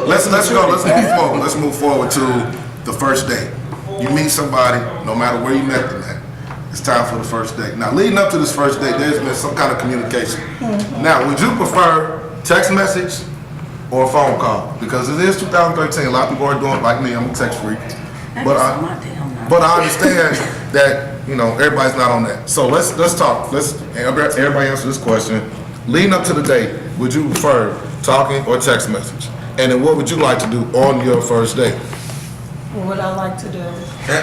let's go. Let's move forward. Let's move forward to the first date. You meet somebody, no matter where you met them at. It's time for the first date. Now, leading up to this first date, there's been some kind of communication. Now, would you prefer text message or a phone call? Because it is 2013. A lot of people are doing it like me. I'm a text freak. But I understand that, you know, everybody's not on that. So let's talk. Everybody answer this question. Leading up to the date, would you prefer talking or text message? And then what would you like to do on your first date? What would I like to do?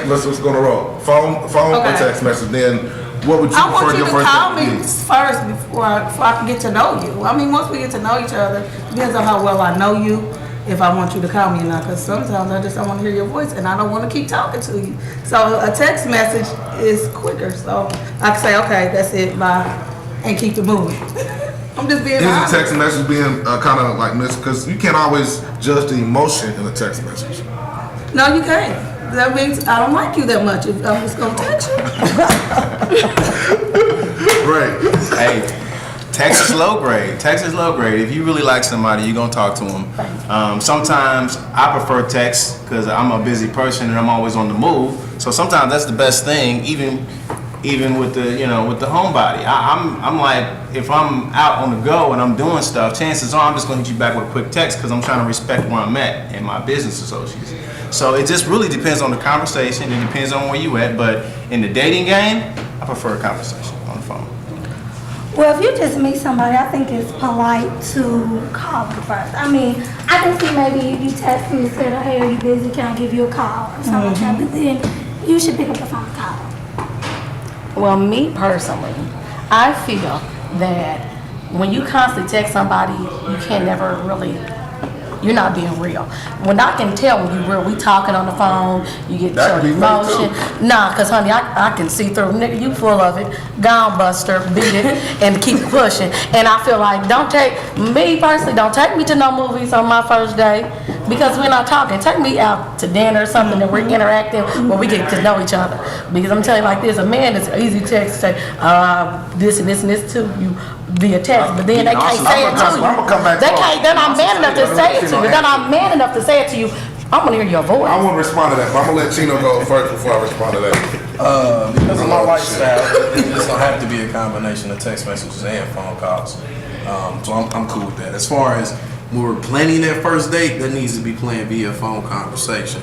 Let's go to roll. Phone or text message. Then what would you I prefer want you your to first call date me to be? first before I can get to know you. I mean, once we get to know each other, depends on how well I know you, if I want you to call me or not, because sometimes I just don't want to hear your voice and I don't want to keep talking to you. So a text message is quicker. So I can say, okay, that's it, bye, and keep it moving. I'm just being honest. Is a text message being kind of like missed? Because you can't always judge the emotion in a text message. No, you can't. That means I don't like you that much if I'm just going to text you. Right. Hey. Text is low grade. Text is low grade. If you really like somebody, you're gonna talk to them. Sometimes I prefer text because I'm a busy person and I'm always on the move. So sometimes that's the best thing, even with the with the homebody. I'm like, if I'm out on the go and I'm doing stuff, chances are I'm just gonna hit you back with a quick text because I'm trying to respect where I'm at and my business associates. So it just really depends on the conversation. It depends on where you at. But in the dating game, I prefer a conversation on the phone. Well, if you just meet somebody, I think it's polite to call them first. I mean, I can see maybe if you text them and say, oh, hey, are you busy? Can I give you a call? Or something like that. But then you should pick up the phone and call them. Well, me personally, I feel that when you constantly text somebody, you can never really, you're not being real. When I can tell when you're real, we talking on the phone, you get That your could be me emotion. Nah, cause honey, I can see through. Nigga, you full of it. Gone, Buster, beat it, and keep pushing. And I feel like, don't take me to no movies on my first day, because we're not talking. Take me out to dinner or something that we're interacting, where we get to know each other. Because I'm telling you like this, a man is easy to text, say, this and this and this to you via text, but then they can't say it to you. They're not man enough to say it to you. They're not man enough to say it to you. I want to hear your voice. I want to respond to that, but I'm going to let Chino go first before I respond to that. Because of my lifestyle, it's gonna have to be a combination of text messages and phone calls. So I'm cool with that. As far as when we're planning that first date, that needs to be planned via phone conversation.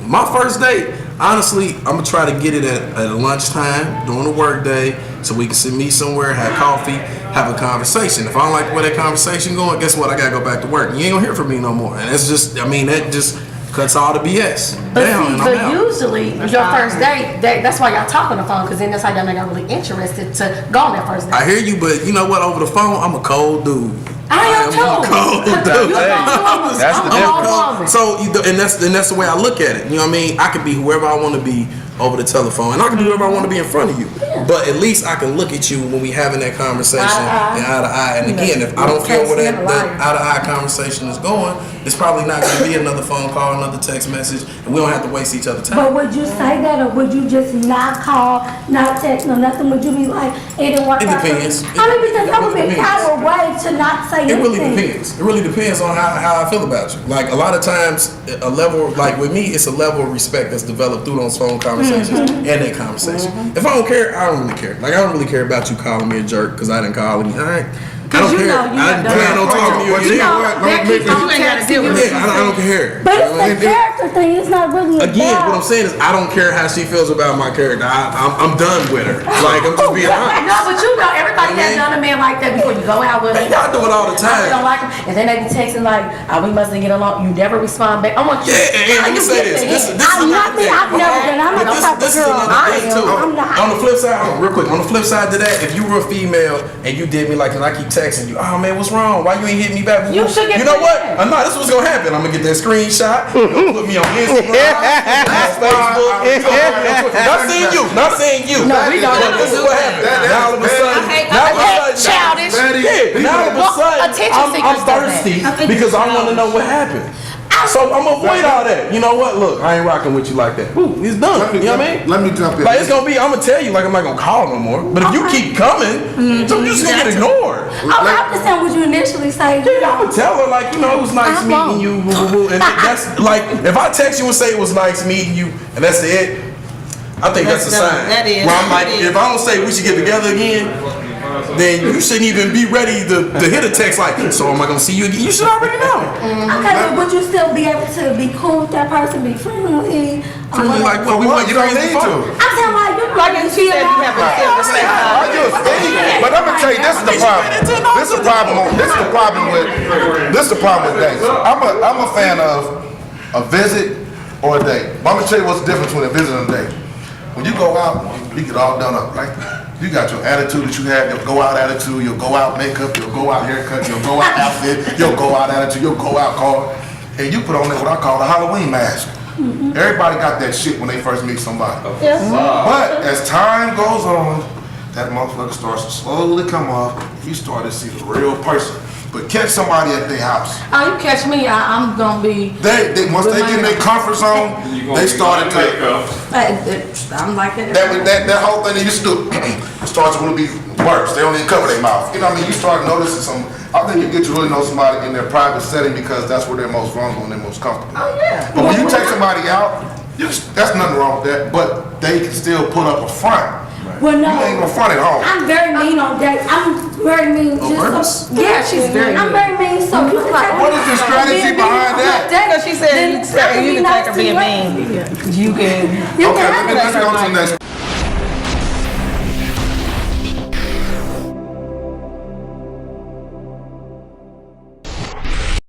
My first date, honestly, I'm gonna try to get it at lunchtime during the work day, so we can meet somewhere, have coffee, have a conversation. If I don't like the way that conversation going, guess what? I gotta go back to work. You ain't gonna hear from me no more. And it's just, I mean, that just cuts all the BS down. But usually your first date, that's why y'all talk on the phone, because then that's how y'all got really interested to go on that first date. I hear you, but you know what? Over the phone, I'm a cold dude. I am too. Cold dude. That's the difference. So, and that's the way I look at it. You know what I mean? I can be whoever I want to be over the telephone, and I can be whoever I want to be in front of you. But at least I can look at you when we having that conversation and eye to eye. And again, if I don't feel where that eye to eye conversation is going, it's probably not going to be another phone call, another text message, and we don't have to waste each other's time. But would you say that, or would you just not call, not text, no nothing? Would you be like, it didn't work out? It depends. I mean, because that would be a power way to not say anything. It really depends. It really depends on how I feel about you. Like a lot of times, a level, like with me, it's a level of respect that's developed through those phone conversations and that conversation. If I don't care, I don't really care. Like I don't really care about you calling me a jerk because I didn't call you. All right. I don't care. I didn't plan on talking to you again. I don't care. But it's a character thing. It's not really again, about. what I'm saying is I don't care how she feels about my character. I'm done with her. Like I'm just being honest. No, but you know, everybody has done a man like that before you go out with him. Y'all do it all the time. I don't like him. And then they be texting like, we mustn't get along. You never respond back. I want you. Yeah, and let me say this. This is another thing. I've never been. I'm not type of girl. I'm not. On the flip side, real quick, on the flip side to that, if you were a female and you did me like, and I keep texting you, oh man, what's wrong? Why you ain't hit me back? You should get. You know what? No, this is what's gonna happen. I'm gonna get that screenshot. You're gonna put me on Instagram, Facebook. Not saying you. No, we don't. This is what happened. Now all of a sudden, childish. now all of a sudden, attention I'm seekers thirsty because I want to know what happened. So I'm gonna avoid all that. You know what? Look, I ain't rocking with you like that. Ooh, it's done. You know what I mean? Let me jump in. Like it's gonna be. I'm gonna tell you. Like I'm not gonna call no more. But if you keep coming, so you just gonna get ignored. Okay, I'm just saying what you initially say. Yeah, I'm gonna tell her like, you know, it was nice meeting you. Woo, woo, woo. And that's like, if I text you and say it was nice meeting you, and that's it, I think that's a sign. That is. Where I'm like, if I don't say we should get together again, then you shouldn't even be ready to hit a text like, so am I gonna see you again? You should already know. Okay, but would you still be able to be cool with that person, be friendly? Friendly like what? We went You don't crazy need fun. to. I'm saying like you Like you said, you have a I just, but I'm gonna tell you, this is the problem. This is the problem. This is the problem with. This is the problem with dates. I'm a fan of a visit or a date. But I'm gonna tell you what's the difference between a visit and a date. When you go out, you get all done up, right? You got your attitude that you have, your go out attitude, your go out makeup, your go out haircut, your go out outfit, your go out attitude, your go out card, and you put on that what I call a Halloween mask. Everybody got that shit when they first meet somebody. But as time goes on, that motherfucker starts to slowly come off. You start to see the real person. But catch somebody at their house. Oh, you catch me, I'm gonna be. They once they get in their comfort zone, they started to. I'm like it. That whole thing they used to do starts to be worse. They don't even cover their mouth. You know what I mean? You start noticing some. I think you get to really know somebody in their private setting because that's where they're most vulnerable and they're most comfortable. Oh, yeah. But when you take somebody out, that's nothing wrong with that. But they can still put up a front. Well, no. You ain't gonna front at home. I'm very mean on dates. I'm very mean. Just so, Yeah, she's very I'm very mean. So you can take What is the strategy behind that? Because she said you can take her being mean. You can. You Okay, can let's go to the next.